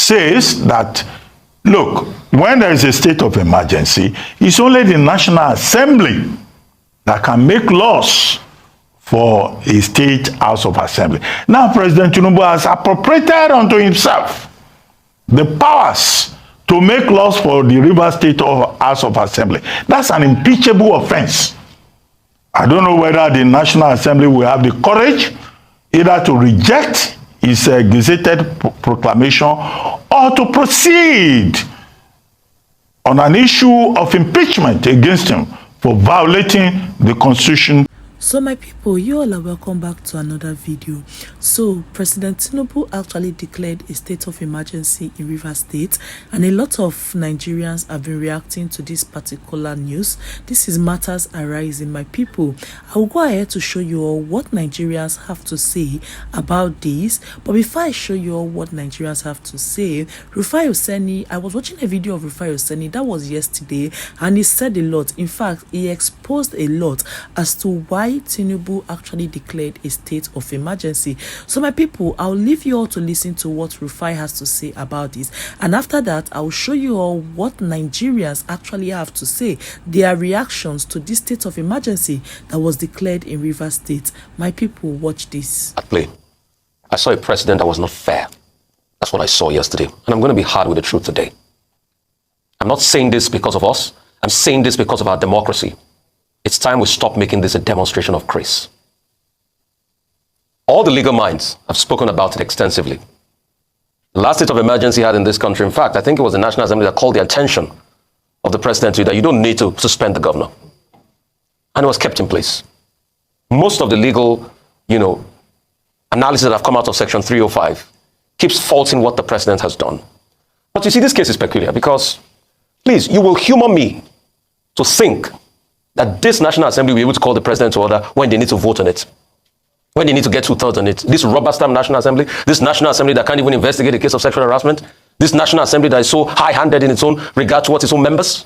says that, look, when there is a state of emergency, it's only the National Assembly that can make laws for a state House of Assembly. Now, President Tinubu has appropriated unto himself the powers to make laws for the Rivers State House of Assembly. That's an impeachable offense. I don't know whether the National Assembly will have the courage either to reject his gazetted proclamation or to proceed on an issue of impeachment against him for violating the Constitution. So my people, you all are welcome back to another video. So President Tinubu actually declared a state of emergency in Rivers State, and a lot of Nigerians have been reacting to this particular news. This is matters arising, my people. I will go ahead to show you all what Nigerians have to say about this. But before I show you all what Nigerians have to say, Rufai, I was watching a video of Rufai, that was yesterday, and he said a lot. In fact, he exposed a lot as to why Tinubu actually declared a state of emergency. So my people, I'll leave you all to listen to what Rufai has to say about this, and after that I'll show you all what Nigerians actually have to say, their reactions to this state of emergency that was declared in Rivers State. My people, watch this. At play, I saw a president that was not fair. That's what I saw yesterday, and I'm going to be hard with the truth today. I'm not saying this because of us. I'm saying this because of our democracy. It's time we stop making this a demonstration of grace. All the legal minds have spoken about it extensively. The last state of emergency had in this country, in fact, I think it was the National Assembly that called the attention of the president to that you don't need to suspend the governor. And it was kept in place. Most of the legal, analysis that have come out of Section 305 keeps faulting what the president has done. But you see, this case is peculiar because, please, you will humor me to think that this National Assembly will be able to call the president to order when they need to vote on it, when they need to get 2/3 on it. This rubber stamp National Assembly, this National Assembly that can't even investigate a case of sexual harassment, this National Assembly that is so high-handed in its own regard towards its own members.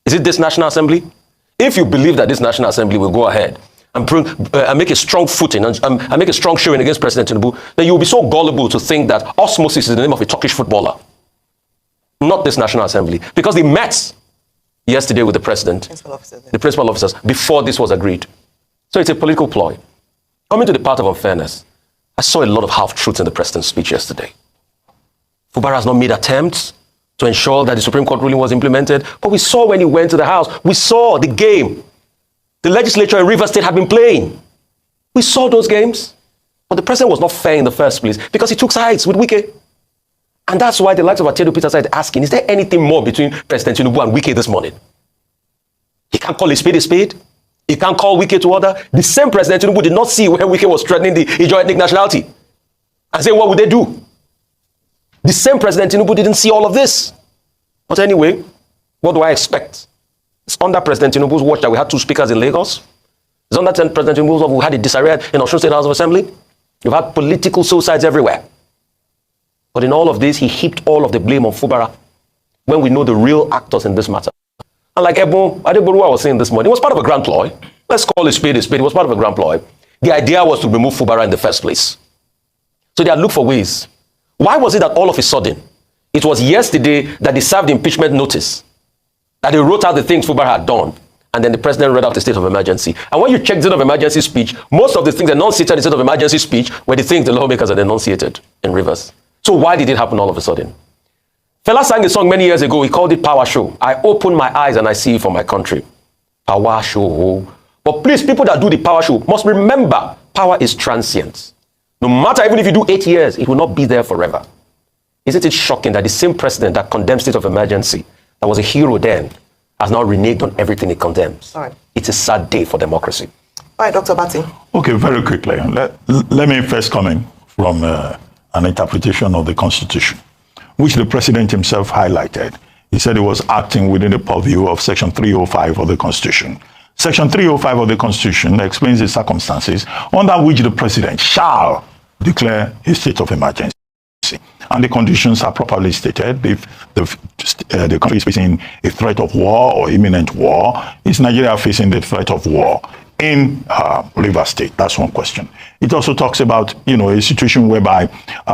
Is it this National Assembly? If you believe that this National Assembly will go ahead and make a strong footing and make a strong showing against President Tinubu, then you will be so gullible to think that osmosis is the name of a Turkish footballer. Not this National Assembly, because they met yesterday with the president, the principal officers, before this was agreed. So it's a political ploy. Coming to the part of unfairness, I saw a lot of half-truths in the president's speech yesterday. Fubara has not made attempts to ensure that the Supreme Court ruling was implemented, but we saw when he went to the House, we saw the game the legislature in Rivers State had been playing. We saw those games, but the president was not fair in the first place because he took sides with Wike. And that's why the likes of Atedo Peter started asking, is there anything more between President Tinubu and Wike this morning? He can't call a spade a spade. He can't call Wike to order. The same President Tinubu did not see where Wike was threatening the Ijaw ethnic nationality and say, what would they do? The same President Tinubu didn't see all of this. But anyway, what do I expect? It's under President Tinubu's watch that we had 2 speakers in Lagos. It's under President Tinubu's watch we had a disarray in Osun State House of Assembly. You've had political suicides everywhere. But in all of this, he heaped all of the blame on Fubara when we know the real actors in this matter. And like Ebo Adegboruwa was saying this morning, it was part of a grand ploy. Let's call it spade a spade. It was part of a grand ploy. The idea was to remove Fubara in the first place. So they had looked for ways. Why was it that all of a sudden, it was yesterday that they served the impeachment notice, that they wrote out the things Fubara had done, and then the president read out the state of emergency. And when you check the state of emergency speech, most of the things enunciated in the state of emergency speech were the things the lawmakers had enunciated in Rivers. So why did it happen all of a sudden? Fela sang a song many years ago. He called it Power Show. I open my eyes and I see for my country. Power show. But please, people that do the power show must remember power is transient. No matter, even if you do 8 years, it will not be there forever. Isn't it shocking that the same president that condemned state of emergency, that was a hero then, has now reneged on everything he condemns? All right. It's a sad day for democracy. All right, Dr. Abati. Okay, very quickly. Let me first come in from an interpretation of the Constitution, which the president himself highlighted. He said he was acting within the purview of Section 305 of the Constitution. Section 305 of the Constitution explains the circumstances under which the president shall declare a state of emergency. And the conditions are properly stated. If the country is facing a threat of war or imminent war, is Nigeria facing the threat of war? in Rivers State. That's one question. It also talks about, a situation whereby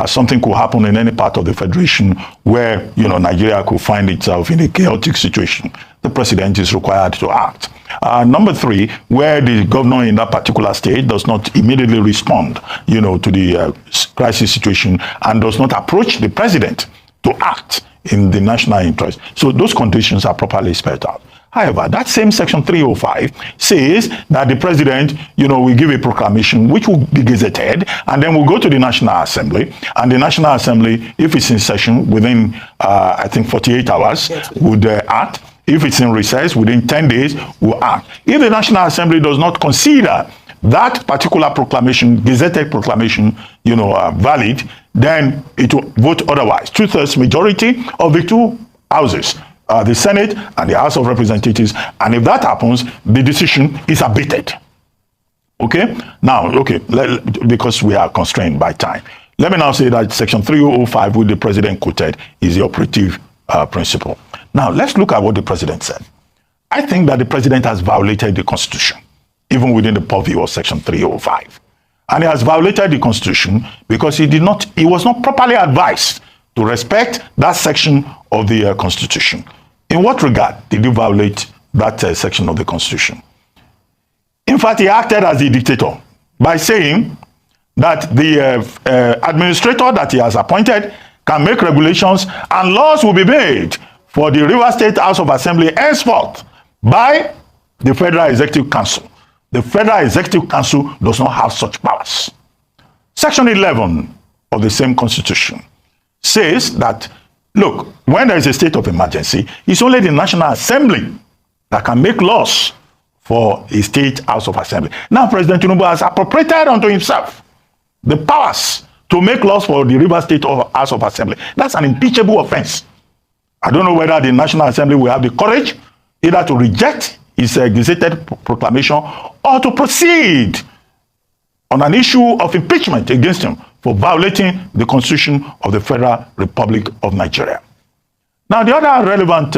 something could happen in any part of the federation where, Nigeria could find itself in a chaotic situation. The president is required to act. Number 3, where the governor in that particular state does not immediately respond, to the crisis situation and does not approach the president to act in the national interest. So those conditions are properly spelled out. However, that same section 305 says that the president, will give a proclamation which will be gazetted, and then will go to the National Assembly. And the National Assembly, if it's in session within, 48 hours, would act. If it's in recess within 10 days, will act. If the National Assembly does not consider that particular proclamation, gazetted proclamation, valid, then it will vote otherwise. 2/3 majority of the two houses, the Senate and the House of Representatives, and if that happens, the decision is abated. Okay? Now, because we are constrained by time, let me now say that Section 305, which the president quoted, is the operative principle. Now, let's look at what the president said. I think that the president has violated the Constitution, even within the purview of Section 305. And he has violated the Constitution because he was not properly advised to respect that section of the Constitution. In what regard did he violate that section of the Constitution? In fact, he acted as a dictator by saying that the administrator that he has appointed can make regulations and laws will be made for the Rivers State House of Assembly henceforth by the Federal Executive Council. The Federal Executive Council does not have such powers. Section 11 of the same Constitution says that, look, when there is a state of emergency, it's only the National Assembly that can make laws for a state House of Assembly. Now, President Tinubu has appropriated unto himself the powers to make laws for the Rivers State House of Assembly. That's an impeachable offense. I don't know whether the National Assembly will have the courage either to reject his gazetted proclamation or to proceed on an issue of impeachment against him for violating the Constitution of the Federal Republic of Nigeria. Now, the other relevant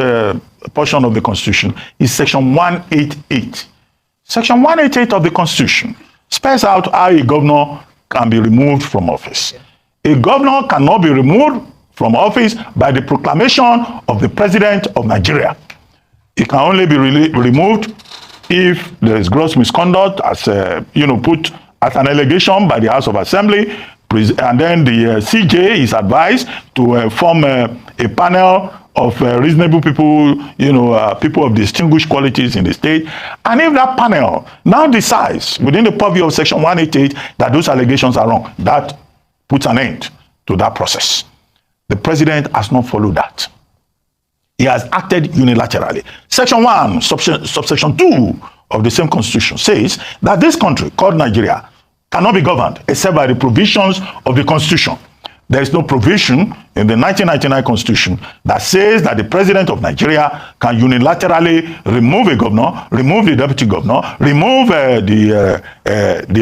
portion of the Constitution is Section 188. Section 188 of the Constitution spells out how a governor can be removed from office. A governor cannot be removed from office by the proclamation of the President of Nigeria. It can only be removed if there is gross misconduct, as put as an allegation by the House of Assembly, and then the CJ is advised to form a panel of reasonable people, people of distinguished qualities in the state. And if that panel now decides within the purview of Section 188 that those allegations are wrong, that puts an end to that process. The president has not followed that. He has acted unilaterally. Section 1, subsection 2 of the same Constitution says that this country, called Nigeria, cannot be governed except by the provisions of the Constitution. There is no provision in the 1999 Constitution that says that the president of Nigeria can unilaterally remove a governor, remove the deputy governor, remove the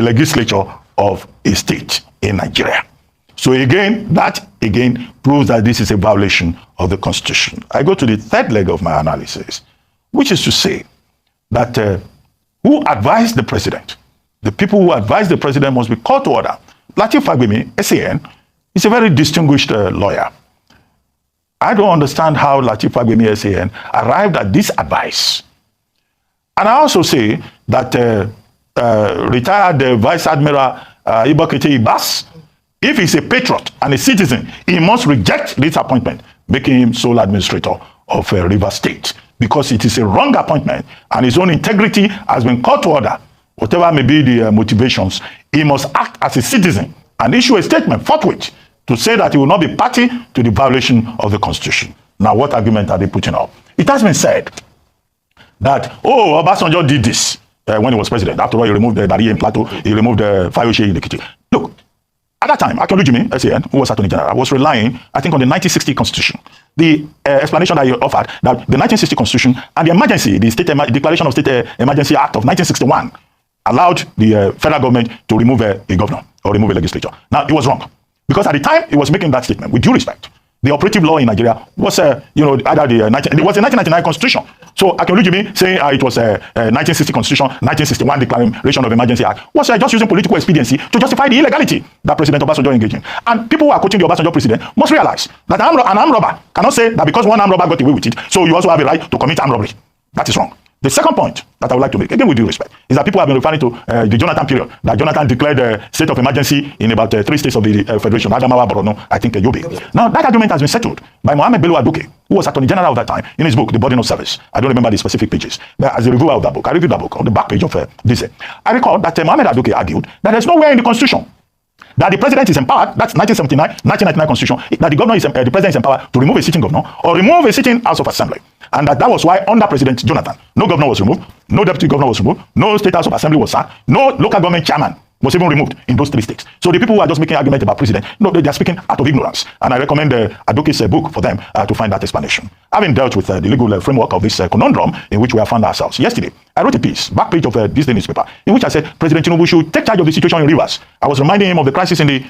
legislature of a state in Nigeria. So that again proves that this is a violation of the Constitution. I go to the third leg of my analysis, which is to say that who advised the president? The people who advise the president must be called to order. Lateef Fagbemi, SAN, is a very distinguished lawyer. I don't understand how Lateef Fagbemi, SAN, arrived at this advice. And I also say that retired Vice Admiral Ibakete Ibas, if he's a patriot and a citizen, he must reject this appointment, making him sole administrator of Rivers State, because it is a wrong appointment and his own integrity has been called to order. Whatever may be the motivations, he must act as a citizen and issue a statement forthwith to say that he will not be party to the violation of the Constitution. Now, what argument are they putting up? It has been said that, Obasanjo did this when he was president. After all, he removed the Dari in Plateau, he removed the Fayose in Ekiti. Look, at that time, Akinwumi Jimi, SAN, who was Attorney General, was relying, I think, on the 1960 Constitution. The explanation that he offered, that the 1960 Constitution and the emergency, the Declaration of State Emergency Act of 1961, allowed the federal government to remove a governor or remove a legislature. Now, it was wrong. Because at the time he was making that statement, with due respect, The operative law in Nigeria was, either it was the 1999 Constitution. So Akinolujimi saying it was a 1960 Constitution, 1961 Declaration of Emergency Act was just using political expediency to justify the illegality that President Obasanjo engaged in. And people who are quoting the Obasanjo president must realize that an armed robber cannot say that because one armed robber got away with it, so you also have a right to commit armed robbery. That is wrong. The second point that I would like to make, again with due respect, is that people have been referring to the Jonathan period, that Jonathan declared a state of emergency in about 3 states of the Federation, Adamawa, Borno, I think Yobe. Now, that argument has been settled by Mohammed Bello Aduke, who was Attorney General of that time, in his book, The Burden of Service. I don't remember the specific pages. But as a reviewer of that book, I reviewed that book on the back page of this. I recall that Mohammed Aduke argued that there's nowhere in the Constitution that the president is empowered, that's 1999 Constitution, that the president is empowered to remove a sitting governor or remove a sitting House of Assembly. And that was why under President Jonathan, no governor was removed, no deputy governor was removed, no state House of Assembly was sacked, no local government chairman was even removed in those 3 states. So the people who are just making argument about president, no, they are speaking out of ignorance. And I recommend Aduke's book for them to find that explanation. Having dealt with the legal framework of this conundrum in which we have found ourselves yesterday, I wrote a piece, back page of this day newspaper, in which I said President Tinubu should take charge of the situation in Rivers. I was reminding him of the crisis in the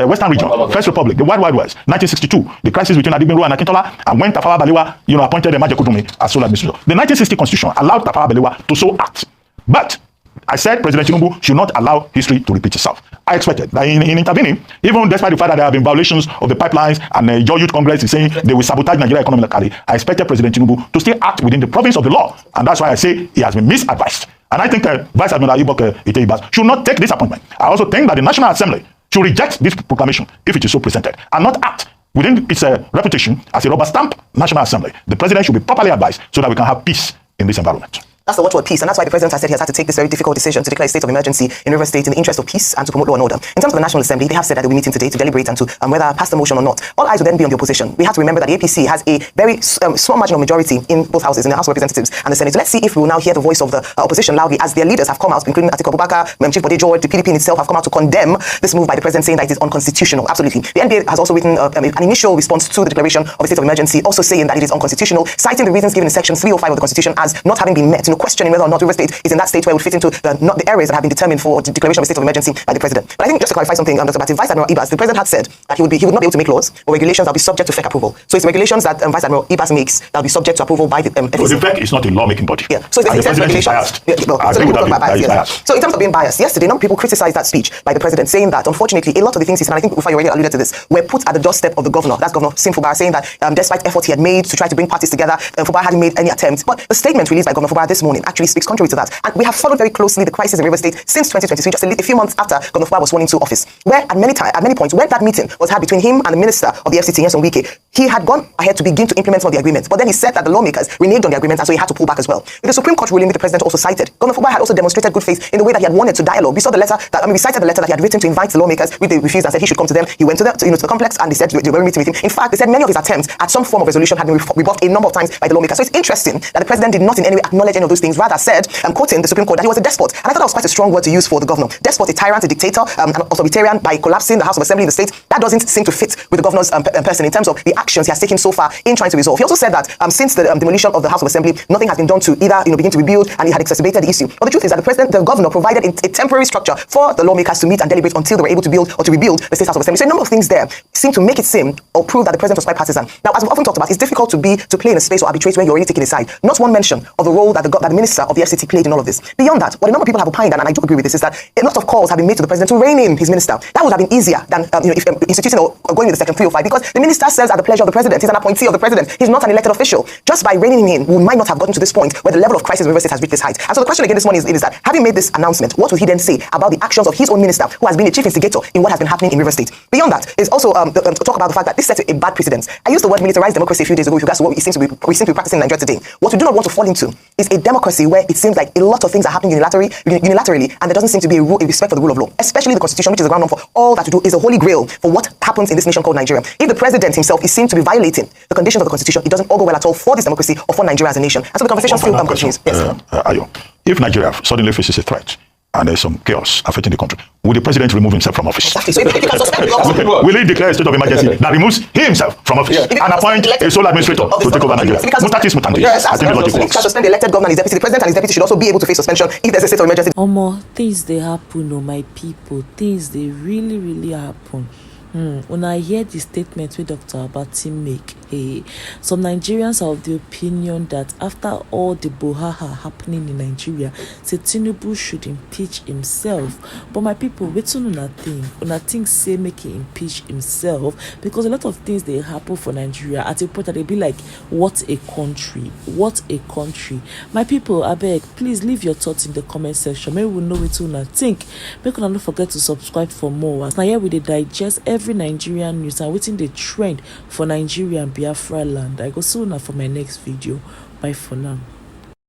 Western region, First Republic, the Wild West, 1962, the crisis between Adigbenro and Akintola, and when Tafawa Balewa, appointed Emaje Kudumi as sole administrator. The 1960 Constitution allowed Tafawa Balewa to so act. But I said President Tinubu should not allow history to repeat itself. I expected that in intervening, even despite the fact that there have been violations of the pipelines and your youth congress is saying they will sabotage Nigeria economically, I expected President Tinubu to still act within the province of the law. And that's why I say he has been misadvised. And I think Vice Admiral Ibok Iteibas should not take this appointment. I also think that the National Assembly should reject this proclamation if it is so presented and not act within its reputation as a rubber stamp National Assembly. The president should be properly advised so that we can have peace in this environment. That's the watchword peace, and that's why the president has said he has had to take this very difficult decision to declare a state of emergency in Rivers State in the interest of peace and to promote law and order. In terms of the National Assembly, they have said that they will be meeting today to deliberate and to whether pass the motion or not. All eyes will then be on the opposition. We have to remember that the APC has a very small margin of majority in both houses, in the House of Representatives and the Senate. So let's see if we will now hear the voice of the opposition loudly as their leaders have come out, including Atiku Abubakar, Chief Bode George, the PDP in itself have come out to condemn this move by the president, saying that it is unconstitutional. Absolutely. The NBA has also written an initial response to the declaration of a state of emergency, also saying that it is unconstitutional, citing the reasons given in Section 305 of the Constitution as not having been met, questioning whether or not Rivers State is in that state where it would fit into not the areas that have been determined for the declaration of a state of emergency by the president. But I think just to clarify something, Dr. Abati, Vice Admiral Ibas, the president had said that he would not be able to make laws or regulations that will be subject to FEC approval. So it's regulations that Vice Admiral Ibas makes that will be subject to approval by the FEC. Well, the FEC is not a lawmaking body. Yeah. So it's regulations. So in terms of being biased, yesterday, some people criticized that speech by the president, saying that unfortunately a lot of the things he said, and I think Rufai already alluded to this, were put at the doorstep of the governor. That's Governor Sim Fubara, saying that despite efforts he had made to try to bring parties together, Fubara hadn't made any attempts. But the statement released by Governor Fubara this morning actually speaks contrary to that. And we have followed very closely the crisis in Rivers State since 2023, just a few months after Governor Fubara was sworn into office, where at many points, when that meeting was had between him and the minister of the FCT, Nyesom Wike, he had gone ahead to begin to implement some of the agreements. But then he said that the lawmakers reneged on the agreements, and so he had to pull back as well. With the Supreme Court ruling, the president also cited, Governor Fubara had also demonstrated good faith in the way that he had wanted to dialogue. We saw the letter we cited the letter that he had written to invite the lawmakers. They refused and said he should come to them. He went to the complex and they said they were meeting with him. In fact, they said many of his attempts at some form of resolution had been rebuffed a number of times by the lawmakers. So it's interesting that the president did not in any way acknowledge any of those things, rather said, quoting the Supreme Court, that he was a despot. And I thought that was quite a strong word to use for the governor. Despot, a tyrant, a dictator, an authoritarian by collapsing the House of Assembly in the state. That doesn't seem to fit with the governor's person in terms of the actions he has taken so far in trying to resolve. He also said that since the demolition of the House of Assembly, nothing has been done to either begin to rebuild, and he had exacerbated the issue. But the truth is that the governor provided a temporary structure for the lawmakers to meet and deliberate until they were able to build or to rebuild the state House of Assembly. So a number of things there seem to make it seem or prove that the president was quite partisan. Now, as we've often talked about, it's difficult to play in a space or arbitrate when you're already taking a side. Not one mention of the role that the minister of the FCT played in all of this. Beyond that, what a number of people have opined, and I do agree with this, is that a lot of calls have been made to the president to rein in his minister. That would have been easier than if instituting or going with the Section 305, because the minister serves at the pleasure of the president. He's an appointee of the president. He's not an elected official. Just by reining him in, we might not have gotten to this point where the level of crisis in Rivers State has reached this height. And so the question again this morning is that, having made this announcement, what will he then say about the actions of his own minister, who has been a chief instigator in what has been happening in Rivers State? Beyond that is also to talk about the fact that this sets a bad precedent. I used the word militarized democracy a few days ago with regards to what we seem to be practicing in Nigeria today. What we do not want to fall into is a democracy where it seems like a lot of things are happening unilaterally, and there doesn't seem to be a respect for the rule of law, especially the Constitution, which is the ground for all that to do, is a holy grail for what happens in this nation called Nigeria. If the president himself is seen to be violating the conditions of the Constitution, it doesn't all go well at all for this democracy or for Nigeria as a nation. And so the conversation still continues. Yes. Ayo, if Nigeria suddenly faces a threat and there's some chaos affecting the country, will the president remove himself from office? Exactly. So he can suspend the will he declare a state of emergency that removes himself from office and appoint a sole administrator to take over Nigeria? Mutatis mutandis. Yes, I think he can suspend the elected governor and his deputy. The president and his deputy should also be able to face suspension if there's a state of emergency. Omo, things they happen, my people. Things they really happen. When I hear the statement where Dr. Abati make, some Nigerians are of the opinion that after all the bohaha happening in Nigeria, say Tinubu should impeach himself. But my people, wetin una think say make he impeach himself, because a lot of things they happen for Nigeria at a point that they be like, what a country, what a country. My people, abeg, please leave your thoughts in the comment section. Maybe we know wetin una think. Make una not forget to subscribe for more. As now here we dey digest every Nigerian news and wetin dey trend for Nigeria and Biafra land. I go see una for my next video. Bye for now.